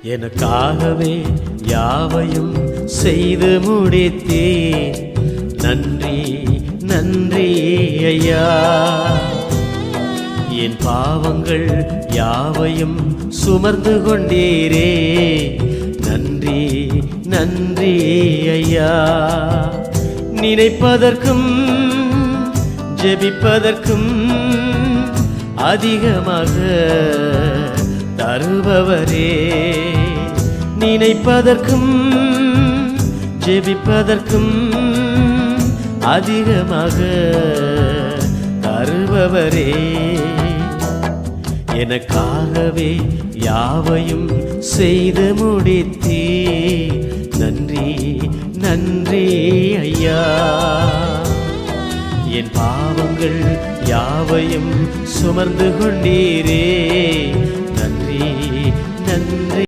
எனக்காகவே யாவையும் செய்து முடித்தீர். நன்றி நன்றி ஐயா. என் பாவங்கள் யாவையும் சுமர்ந்து கொண்டீரே. நன்றி நன்றி ஐயா. நினைப்பதற்கும் ஜெபிப்பதற்கும் அதிகமாக தருபவரே. நினைப்பதற்கும் ஜெபிப்பதற்கும் அதிகமாக தருபவரே. எனக்காகவே யாவையும் செய்து முடித்தீர். நன்றி நன்றி ஐயா. என் பாவங்கள் யாவையும் சுமர்ந்து கொண்டீரே. நன்றி நன்றி.